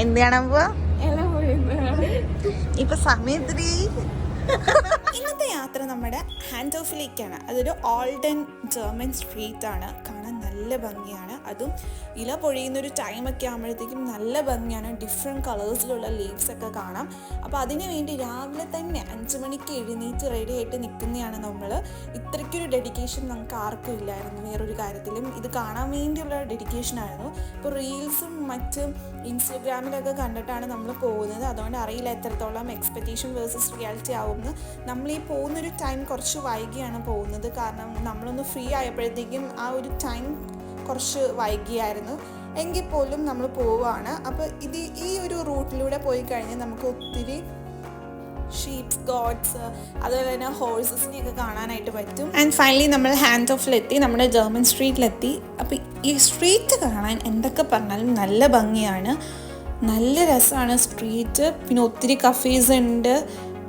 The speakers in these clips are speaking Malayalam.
എന്ത് കാണാൻ പോവാ? ഇപ്പൊ സമയത്തിരി. ഇന്നത്തെ യാത്ര നമ്മുടെ ഹാൻഡ് ഓഫിലേക്കാണ്. അതൊരു ഓൾഡൻ ജർമ്മൻ സ്ട്രീറ്റ് ആണ്. കാണാൻ നല്ല ഭംഗിയാണ്. അതും ഇല പൊഴിയുന്നൊരു ടൈമൊക്കെ ആകുമ്പോഴത്തേക്കും നല്ല ഭംഗിയാണ്. ഡിഫറെൻറ്റ് കളേഴ്സിലുള്ള ലീവ്സ് ഒക്കെ കാണാം. അപ്പോൾ അതിനു വേണ്ടി രാവിലെ തന്നെ 5 മണിക്ക് എഴുന്നേറ്റ് റെഡി ആയിട്ട് നിൽക്കുന്നതാണ് നമ്മൾ. ഇത്രയ്ക്കൊരു ഡെഡിക്കേഷൻ നമുക്ക് ആർക്കും ഇല്ലായിരുന്നു വേറൊരു കാര്യത്തിലും. ഇത് കാണാൻ വേണ്ടിയുള്ള ഡെഡിക്കേഷനായിരുന്നു. ഇപ്പോൾ റീൽസും മറ്റും ഇൻസ്റ്റഗ്രാമിലൊക്കെ കണ്ടിട്ടാണ് നമ്മൾ പോകുന്നത്. അതുകൊണ്ട് അറിയില്ല എത്രത്തോളം എക്സ്പെക്റ്റേഷൻ വേഴ്സസ് റിയാലിറ്റി ആവുമെന്ന്. നമ്മൾ ഈ പോകുന്നൊരു ടൈം കുറച്ച് വൈകിയാണ് പോകുന്നത്. കാരണം നമ്മളൊന്ന് ഫ്രീ ആയപ്പോഴത്തേക്കും ആ ഒരു ടൈം കുറച്ച് വൈകിയായിരുന്നു. എങ്കിൽ പോലും നമ്മൾ പോവുകയാണ്. അപ്പോൾ ഈ ഒരു റൂട്ടിലൂടെ പോയി കഴിഞ്ഞാൽ നമുക്ക് ഒത്തിരി ഷീപ്സ്, ഗോഡ്സ്, അതുപോലെ തന്നെ ഹോഴ്സസിനെയൊക്കെ കാണാനായിട്ട് പറ്റും. ആൻഡ് ഫൈനലി നമ്മൾ ഹാൻഡ് ഓഫിലെത്തി, നമ്മുടെ ജർമ്മൻ സ്ട്രീറ്റിലെത്തി. അപ്പോൾ ഈ സ്ട്രീറ്റ് കാണാൻ എന്തൊക്കെ പറഞ്ഞാലും നല്ല ഭംഗിയാണ്, നല്ല രസമാണ് സ്ട്രീറ്റ്. പിന്നെ ഒത്തിരി കഫേസ് ഉണ്ട്,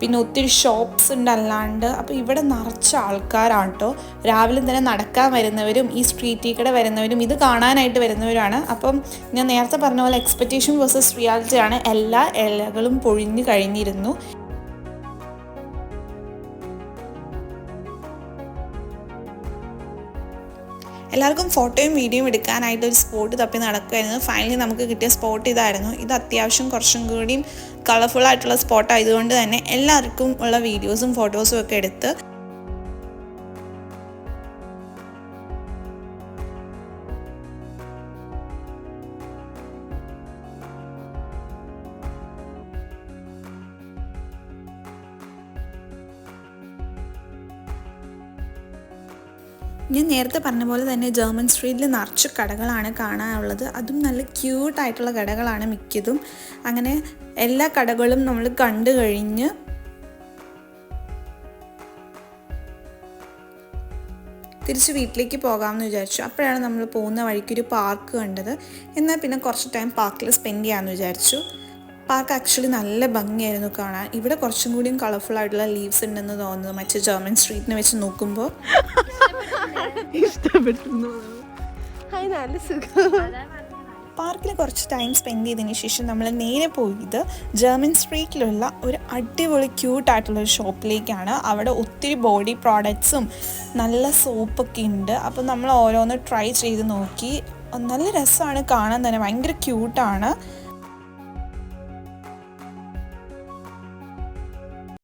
പിന്നെ ഒത്തിരി ഷോപ്സ് ഉണ്ട് അല്ലാണ്ട്. അപ്പോൾ ഇവിടെ നിറച്ച ആൾക്കാരാണ് കേട്ടോ. രാവിലെ തന്നെ നടക്കാൻ വരുന്നവരും ഈ സ്ട്രീറ്റിൽ കൂടെ വരുന്നവരും ഇത് കാണാനായിട്ട് വരുന്നവരാണ്. അപ്പം ഞാൻ നേരത്തെ പറഞ്ഞ പോലെ എക്സ്പെക്റ്റേഷൻ വേഴ്സസ് റിയാലിറ്റി ആണ്. എല്ലാ ഇലകളും പൊഴിഞ്ഞു കഴിഞ്ഞിരുന്നു. എല്ലാവർക്കും ഫോട്ടോയും വീഡിയോയും എടുക്കാനായിട്ട് ഒരു സ്പോട്ട് തപ്പി നടക്കുമായിരുന്നു. ഫൈനലി നമുക്ക് കിട്ടിയ സ്പോട്ട് ഇതായിരുന്നു. ഇത് അത്യാവശ്യം കുറച്ചും കൂടിയും കളർഫുള്ളായിട്ടുള്ള സ്പോട്ട് ആയതുകൊണ്ട് തന്നെ എല്ലാവർക്കും ഉള്ള വീഡിയോസും ഫോട്ടോസും ഒക്കെ എടുത്ത് ഞാൻ നേരത്തെ പറഞ്ഞ പോലെ തന്നെ ജർമ്മൻ സ്ട്രീറ്റിൽ നിറച്ച് കടകളാണ് കാണാനുള്ളത്. അതും നല്ല ക്യൂട്ടായിട്ടുള്ള കടകളാണ് മിക്കതും. അങ്ങനെ എല്ലാ കടകളും നമ്മൾ കണ്ടു കഴിഞ്ഞ് തിരിച്ച് വീട്ടിലേക്ക് പോകാമെന്ന് വിചാരിച്ചു. അപ്പോഴാണ് നമ്മൾ പോകുന്ന വഴിക്കൊരു പാർക്ക് കണ്ടത്. എന്നാൽ പിന്നെ കുറച്ച് ടൈം പാർക്കിൽ സ്പെൻഡ് ചെയ്യാമെന്ന് വിചാരിച്ചു. പാർക്ക് ആക്ച്വലി നല്ല ഭംഗിയായിരുന്നു കാണാൻ. ഇവിടെ കുറച്ചും കൂടിയും കളർഫുൾ ആയിട്ടുള്ള ലീവ്സ് ഉണ്ടെന്ന് തോന്നുന്നു മറ്റേ ജർമ്മൻ സ്ട്രീറ്റിനെ വെച്ച് നോക്കുമ്പോൾ. പാർക്കിൽ കുറച്ച് ടൈം സ്പെൻഡ് ചെയ്തതിന് ശേഷം നമ്മൾ നേരെ പോയത് ജർമ്മൻ സ്ട്രീറ്റിലുള്ള ഒരു അടിപൊളി ക്യൂട്ടായിട്ടുള്ളൊരു ഷോപ്പിലേക്കാണ്. അവിടെ ഒത്തിരി ബോഡി പ്രോഡക്ട്സും നല്ല സോപ്പൊക്കെ ഉണ്ട്. അപ്പോൾ നമ്മൾ ഓരോന്ന് ട്രൈ ചെയ്ത് നോക്കി. നല്ല രസമാണ് കാണാൻ തന്നെ, ഭയങ്കര ക്യൂട്ടാണ്.